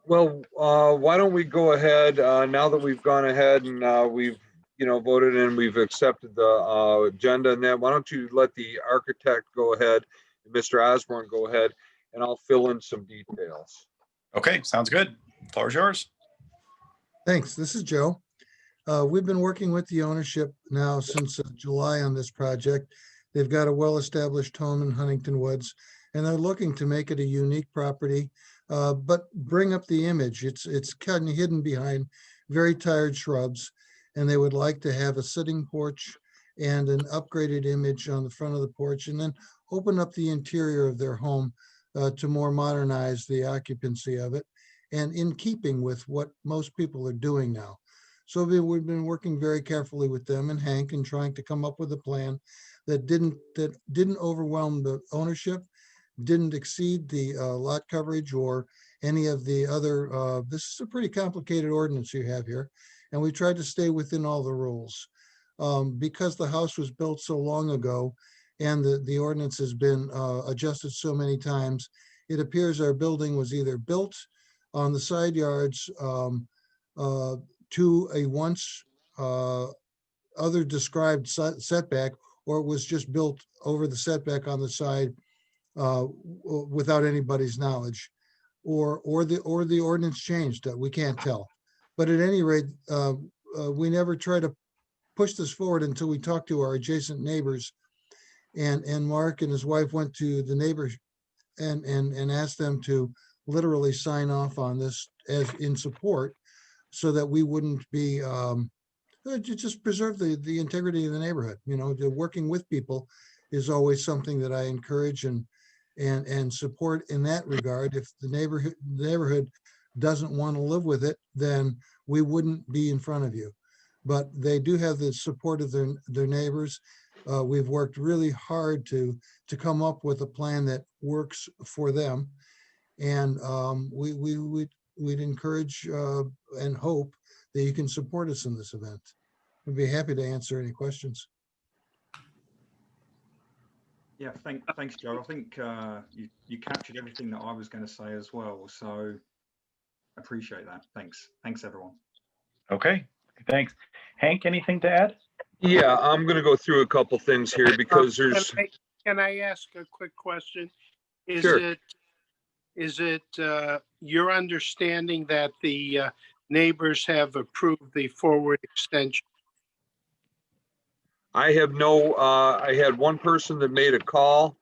Well, why don't we go ahead, now that we've gone ahead and we've, voted and we've accepted the agenda and that, why don't you let the architect go ahead, Mr. Osborne go ahead, and I'll fill in some details. Okay, sounds good. Floor is yours. Thanks. This is Joe. We've been working with the ownership now since July on this project. They've got a well-established home in Huntington Woods, and they're looking to make it a unique property, but bring up the image. It's kind of hidden behind very tired shrubs, and they would like to have a sitting porch and an upgraded image on the front of the porch, and then open up the interior of their home to more modernize the occupancy of it, and in keeping with what most people are doing now. So we've been working very carefully with them and Hank and trying to come up with a plan that didn't overwhelm the ownership, didn't exceed the lot coverage or any of the other. This is a pretty complicated ordinance you have here, and we tried to stay within all the rules. Because the house was built so long ago and the ordinance has been adjusted so many times, it appears our building was either built on the side yards to a once other described setback, or it was just built over the setback on the side without anybody's knowledge, or the ordinance changed. We can't tell. But at any rate, we never try to push this forward until we talked to our adjacent neighbors. And Mark and his wife went to the neighbors and asked them to literally sign off on this as in support, so that we wouldn't be just preserve the integrity of the neighborhood. The working with people is always something that I encourage and support in that regard. If the neighborhood doesn't want to live with it, then we wouldn't be in front of you. But they do have the support of their neighbors. We've worked really hard to come up with a plan that works for them, and we'd encourage and hope that you can support us in this event. We'd be happy to answer any questions. Yeah, thanks, Joe. I think you captured everything that I was going to say as well. So appreciate that. Thanks, everyone. Okay, thanks. Hank, anything to add? Yeah, I'm going to go through a couple things here because there's. Can I ask a quick question? Sure. Is it your understanding that the neighbors have approved the forward extension? I have no, I had one person that made a call.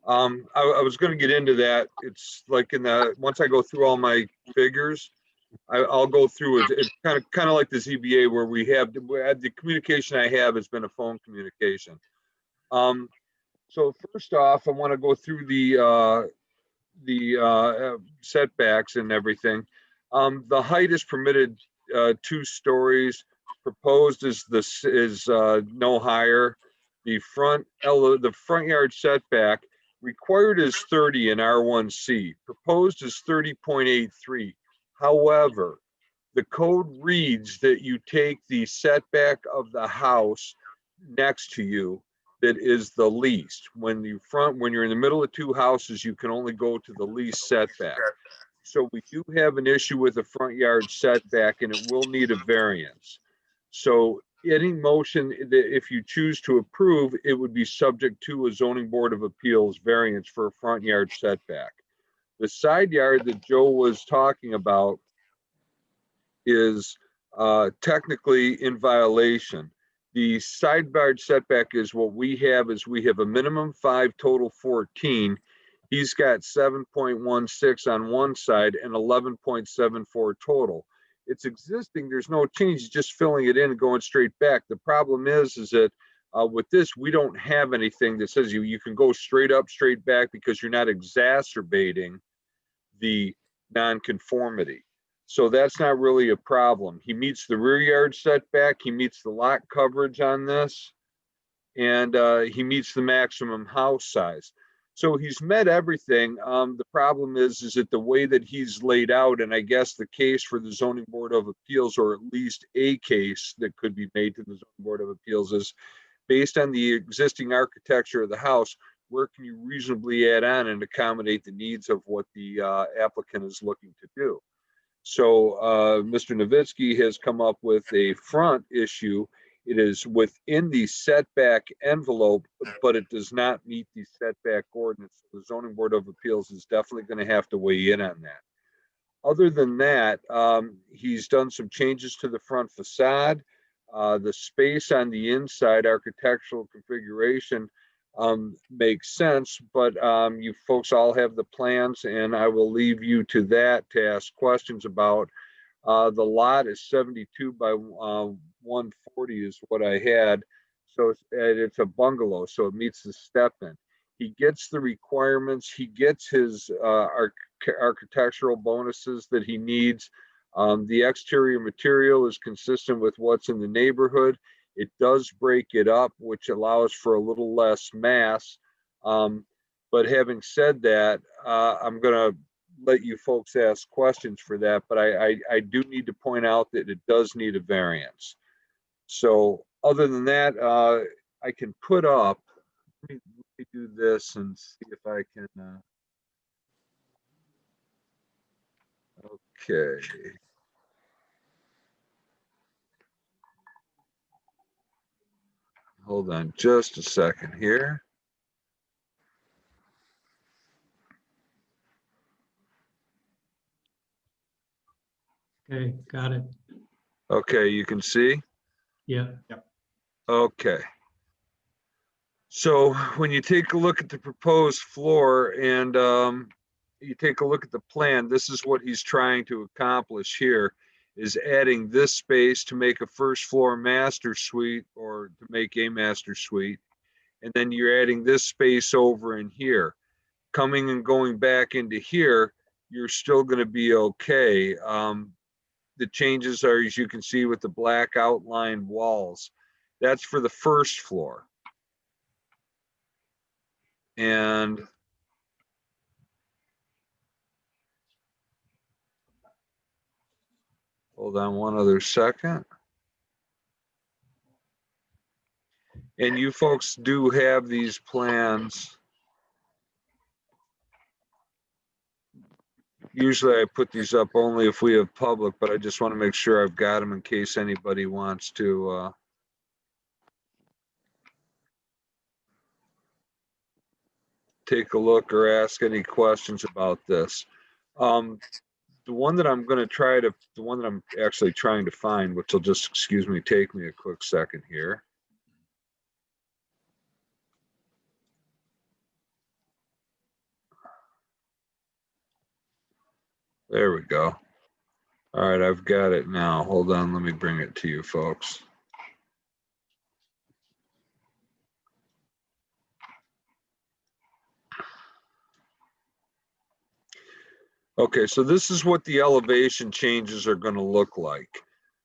I was going to get into that. It's like once I go through all my figures, I'll go through it. It's kind of like the ZBA where we have the communication I have has been a phone communication. So first off, I want to go through the setbacks and everything. The height is permitted 2 stories. Proposed is no higher. The front yard setback required is 30 in R1C. Proposed is 30.83. However, the code reads that you take the setback of the house next to you that is the least. When you're in the middle of 2 houses, you can only go to the least setback. So we do have an issue with the front yard setback, and it will need a variance. So any motion that if you choose to approve, it would be subject to a zoning board of appeals variance for a front yard setback. The side yard that Joe was talking about is technically in violation. The side yard setback is what we have a minimum 5, total 14. He's got 7.16 on one side and 11.74 total. It's existing, there's no change, just filling it in and going straight back. The problem is that with this, we don't have anything that says you can go straight up, straight back, because you're not exacerbating the nonconformity. So that's not really a problem. He meets the rear yard setback, he meets the lot coverage on this, and he meets the maximum house size. So he's met everything. The problem is that the way that he's laid out, and I guess the case for the Zoning Board of Appeals, or at least a case that could be made to the Zoning Board of Appeals, is based on the existing architecture of the house, where can you reasonably add on and accommodate the needs of what the applicant is looking to do? So Mr. Novitsky has come up with a front issue. It is within the setback envelope, but it does not meet the setback ordinance. The Zoning Board of Appeals is definitely going to have to weigh in on that. Other than that, he's done some changes to the front facade. The space on the inside architectural configuration makes sense, but you folks all have the plans, and I will leave you to that to ask questions about. The lot is 72 by 140 is what I had. So it's a bungalow, so it meets the step in. He gets the requirements, he gets his architectural bonuses that he needs. The exterior material is consistent with what's in the neighborhood. It does break it up, which allows for a little less mass. But having said that, I'm gonna let you folks ask questions for that, but I do need to point out that it does need a variance. So other than that, I can put up, let me do this and see if I can, okay. Hold on just a second here. Okay, got it. Okay, you can see? Yeah, Okay. So when you take a look at the proposed floor and you take a look at the plan, this is what he's trying to accomplish here, is adding this space to make a first floor master suite or to make a master suite. And then you're adding this space over in here. Coming and going back into here, you're still going to be okay. The changes are, as you can see, with the black outlined walls. That's for the first floor. And hold on one other second. And you folks do have these plans. Usually I put these up only if we have public, but I just want to make sure I've got them in case anybody wants to take a look or ask any questions about this. The one that I'm actually trying to find, which will just, excuse me, take me a quick second here. There we go. All right, I've got it now. Hold on, let me bring it to you folks. Okay, so this is what the elevation changes are going to look like.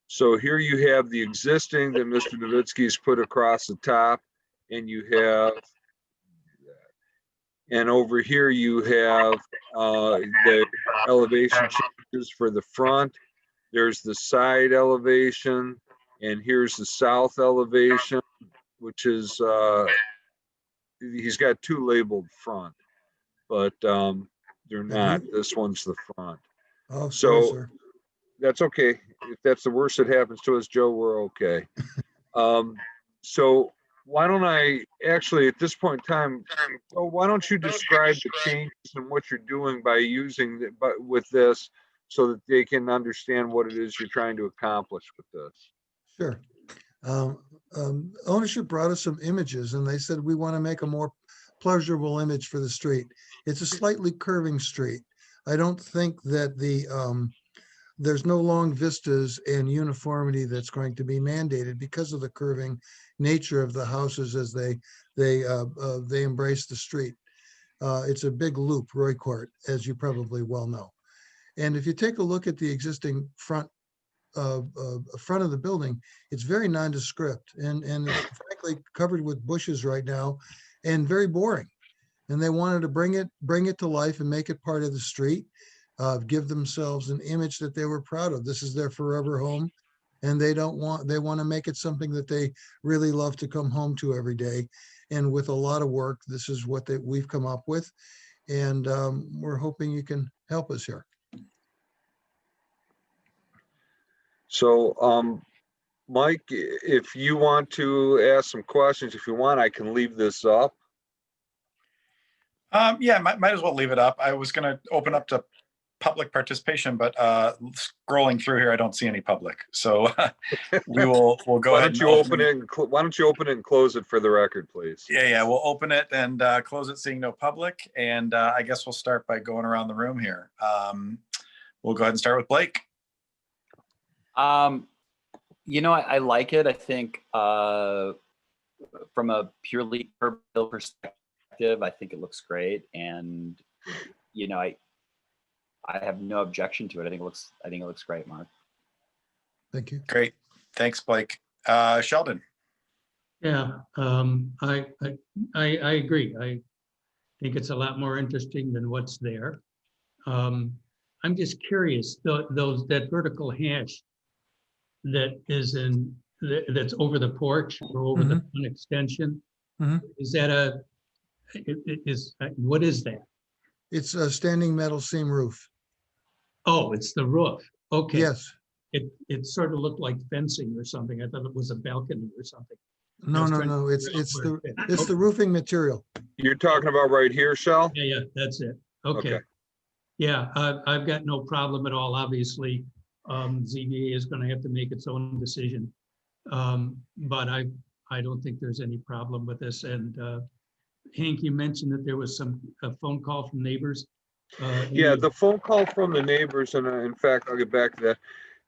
So here you have the existing that Mr. Novitsky's put across the top, and you have, and over here you have the elevation changes for the front. There's the side elevation, and here's the south elevation, which is, he's got two labeled front, but they're not. This one's the front. Oh, sorry, So sir. that's okay. If that's the worst that happens to us, Joe, we're okay. So why don't I actually at this point in time, why don't you describe the changes and what you're doing by using with this so that they can understand what it is you're trying to accomplish with this. Sure. Ownership brought us some images and they said, we want to make a more pleasurable image for the street. It's a slightly curving street. I don't think that there's no long vistas and uniformity that's going to be mandated because of the curving nature of the houses as they embrace the street. It's a big loop, Roy Court, as you probably well know. And if you take a look at the existing front of the building, it's very nondescript and frankly covered with bushes right now and very boring. And they wanted to bring it to life and make it part of the street, give themselves an image that they were proud of. This is their forever home. And they want to make it something that they really love to come home to every day. And with a lot of work, this is what we've come up with. And we're hoping you can help us here. So, Mike, if you want to ask some questions, if you want, I can leave this up. Yeah, might as well leave it up. I was gonna open up to public participation, but scrolling through here, I don't see any public. So we'll go Why ahead. don't you open it and, why don't you open it and close it for the record, please? Yeah, we'll open it and close it, seeing no public. And I guess we'll start by going around the room here. We'll go ahead and start with Blake. I like it. I think from a purely per bill perspective, I think it looks great, and I have no objection to it. I think it looks great, Mark. Thank you. Great, thanks, Blake. Sheldon. Yeah, I agree. I think it's a lot more interesting than what's there. I'm just curious, that vertical hash that is that's over the porch or over the front extension, is that what is that? It's a standing metal seam roof. Oh, it's the roof. Okay. Yes. It sort of looked like fencing or something. I thought it was a balcony or something. No, no. It's the roofing material. You're talking about right here, Shell? Yeah, that's it. Okay. Yeah, I've got no problem at all. Obviously, ZBA is going to have to make its own decision. But I don't think there's any problem with this. And Hank, you mentioned that there was a phone call from neighbors. Yeah, the phone call from the neighbors, and in fact, I'll get back to that.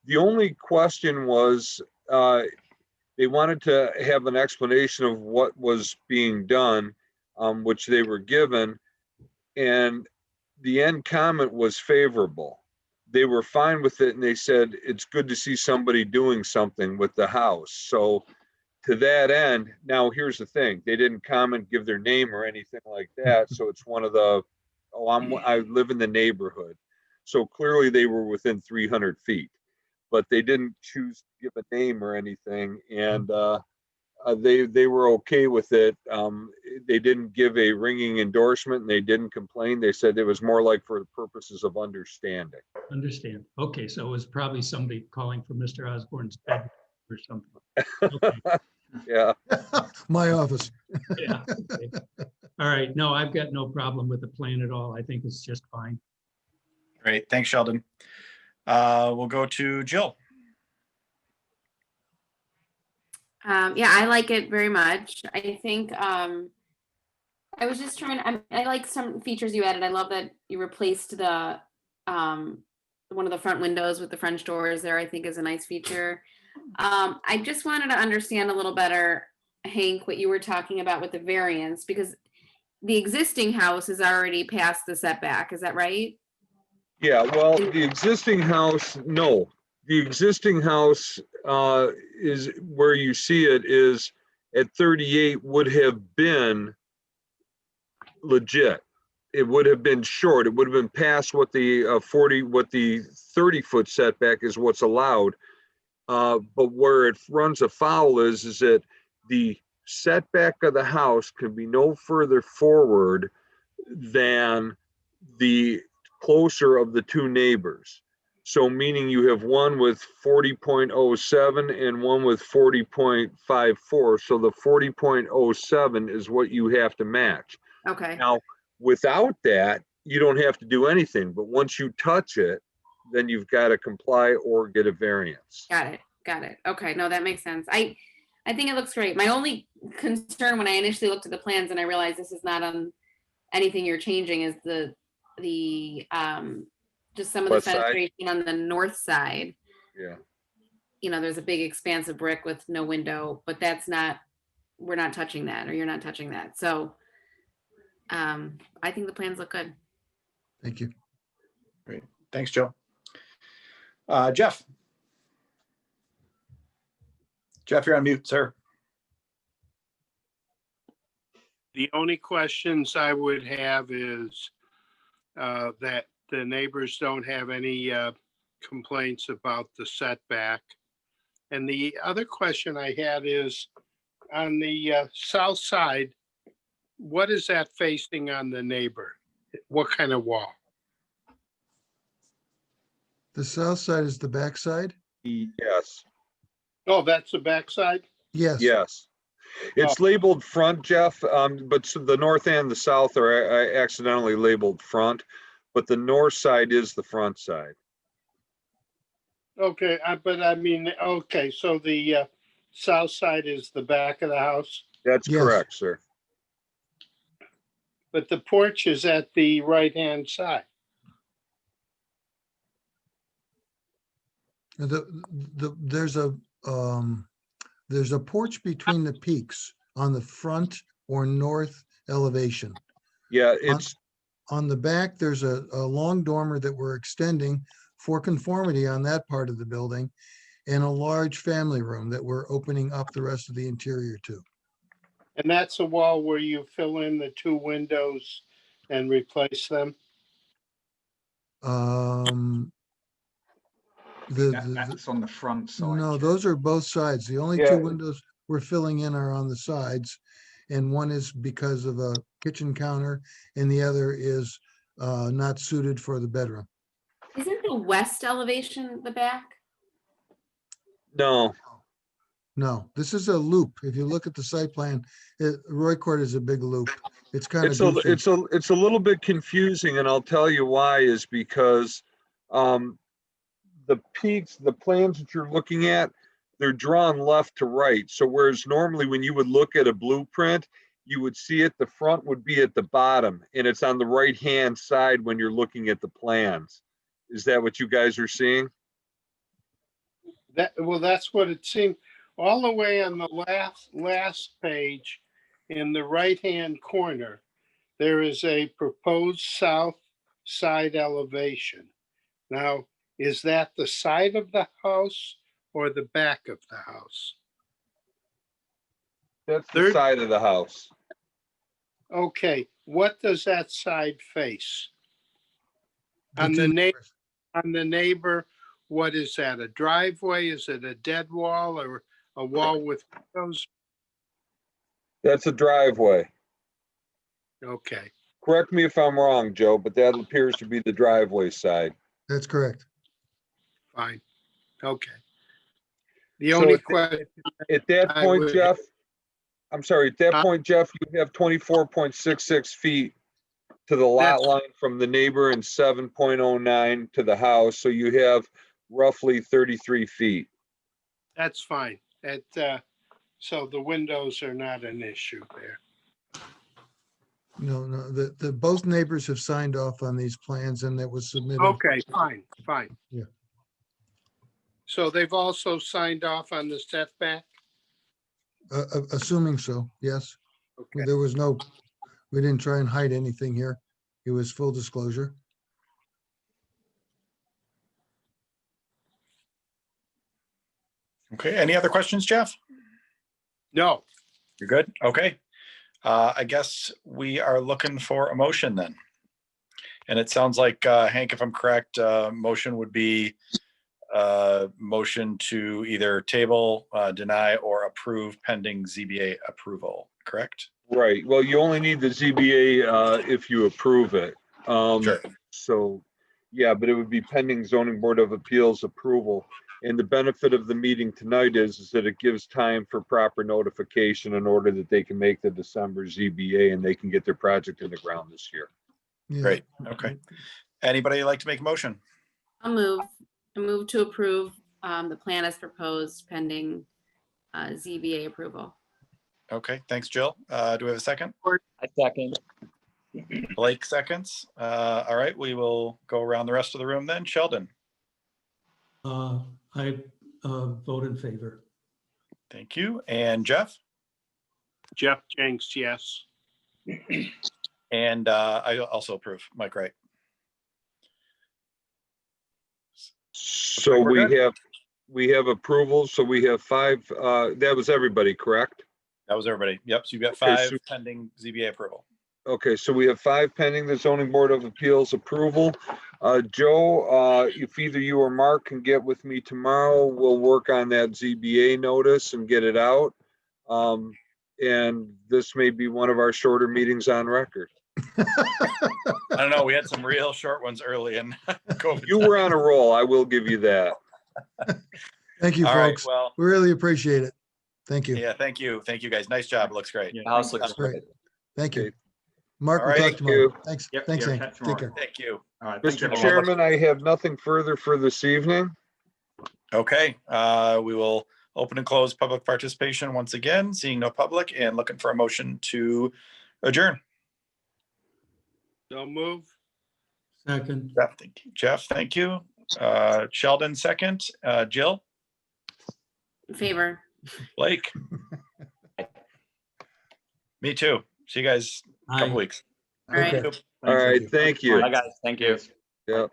The only question was, they wanted to have an explanation of what was being done, which they were given, and the end comment was favorable. They were fine with it, and they said, it's good to see somebody doing something with the house. So to that end, now here's the thing, they didn't comment, give their name or anything like that. So it's one of the, I live in the neighborhood. So clearly they were within 300 feet, but they didn't choose to give a name or anything. And they were okay with it. They didn't give a ringing endorsement, and they didn't complain. They said it was more like for the purposes of understanding. Understand. Okay, so it was probably somebody calling for Mr. Osborne's bed or something. Okay. Yeah. My office. Yeah. Okay. All right. No, I've got no problem with the plan at all. I think it's just fine. Great, thanks, Sheldon. We'll go to Jill. Yeah, I like it very much. I think I was just I like some features you added. I love that you replaced the one of the front windows with the French doors there. I think is a nice feature. I just wanted to understand a little better, Hank, what you were talking about with the variance, because the existing house is already past the setback. Is that right? Yeah, well, the existing house, no. The existing house is where you see it is at 38 would have been legit. It would have been short. It would have been past what the 30-foot setback is what's allowed. But where it runs afoul is that the setback of the house can be no further forward than the closer of the two neighbors. So meaning you have one with 40.07 and one with 40.54. So the 40.07 is what you have to match. Okay. Now, without that, you don't have to do anything. But once you touch it, then you've got to comply or get a variance. Got it. Okay. No, that makes sense. I think it looks great. My only concern when I initially looked at the plans and I realized this is not on anything you're changing is the just some of the West side? fenestration on the north side. Yeah. There's a big expanse of brick with no window, but we're not touching that, or you're not touching that. So I think the plans look good. Thank you. Great, thanks, Joe. Jeff. Jeff, you're on mute, sir. The only questions I would have is that the neighbors don't have any complaints about the setback. And the other question I had is on the south side, what is that facing on the neighbor? What kind of wall? The south side is the back side. Yes, Oh, that's the backside? Yes. yes. It's labeled front, Jeff, but the north and the south are accidentally labeled front, but the north side is the front side. Okay, but I mean, okay, so the south side is the back of the house, That's Yes. correct, sir. but the porch is at the right-hand side. There's a porch between the peaks on the front or north elevation. Yeah, it's, On the back, there's a long dormer that we're extending for conformity on that part of the building, and a large family room that we're opening up the rest of the interior to. And that's a wall where you fill in the two windows and replace them? Um, That's on the front side. No, Jeff. those are both sides. The only Yeah. two windows we're filling in are on the sides. And one is because of a kitchen counter and the other is not suited for the bedroom. Isn't the west elevation the back? no, No, this is a loop. If you look at the site plan, Roy Court is a big loop. It's kind of it's a, goofy. it's a little bit confusing, and I'll tell you why is because, the peaks, the plans that you're looking at, they're drawn left to right. So whereas normally when you would look at a blueprint, you would see it, the front would be at the bottom, and it's on the right-hand side when you're looking at the plans. Is that what you guys are seeing? Well, that's what it seemed. All the way on the last page, in the right-hand corner, there is a proposed south side elevation. Now, is that the side of the house or the back of the house? That's the Third- side of the house. Okay, what does that side face? The On two the neighbors. On the neighbor, what is that? A driveway? Is it a dead wall or a wall with windows? That's a driveway. Okay, Correct me if I'm wrong, Joe, but that appears to be the driveway side. That's correct. fine. Okay. The So only at question, At that I point, would- Jeff, I'm sorry, at that Huh? point, Jeff, you have 24.66 feet to the lot That's- line from the neighbor and 7.09 to the house. So you have roughly 33 feet. that's fine. So the windows are not an issue there. No, both neighbors have signed off on these plans and that was submitted. Okay, fine. Yeah. So they've also signed off on the setback? Assuming so, yes. Okay, There was no, we didn't try and hide anything here. It was full disclosure. Okay, any other questions, Jeff? no, You're good? Okay. I guess we are looking for a motion then. And it sounds like, Hank, if I'm correct, motion would be motion to either table, deny, or approve pending ZBA approval, correct? Right. Well, you only need the ZBA if you approve it. Sure. So, yeah, but it would be pending zoning board of appeals approval. And the benefit of the meeting tonight is that it gives time for proper notification in order that they can make the December ZBA and they can get their project in the ground this year. Yeah. Great, okay. Anybody like to make a motion? I move to approve the plan as proposed pending ZBA approval. Okay, thanks, Jill. Do we have a second? I second. Blake seconds. All right, we will go around the rest of the room then. Sheldon, I vote in favor. thank you. And Jeff? Jeff Jenks, yes. And I also approve. Mike Wright. So we're we have approval. So we have 5, that was everybody, correct? That was everybody. Yep, so you've got Okay, 5 so- pending ZBA approval. Okay, so we have 5 pending the zoning board of appeals approval. Joe, if either you or Mark can get with me tomorrow, we'll work on that ZBA notice and get it out. And this may be one of our shorter meetings on record. I don't know, we had some real short ones early in COVID. You were on a roll, I will give you that. Thank you, All right, folks. well, We really appreciate it. Thank you. yeah, thank you. Thank you, guys. Nice job. Looks great. Yeah, The house thanks, looks guys. Great. great. Thank you. Okay. Mark, All we'll right. talk Thank tomorrow. you. Thanks. Yep, Thanks, yeah, Hank. chat Take tomorrow. care. Thank you. All right, thank you, Mr. everyone. Chairman, I have nothing further for this evening. Okay, we will open and close public participation once again, seeing no public and looking for a motion to adjourn. Don't move. Second. Jeff, thank you. Jeff, thank you. Sheldon, second. Jill, In favor. Blake. Me too. See you guys in a couple Aye. weeks. All right. Okay. Thanks, All right, everyone. thank you. Bye, guys. Thank you. Cheers. Yep.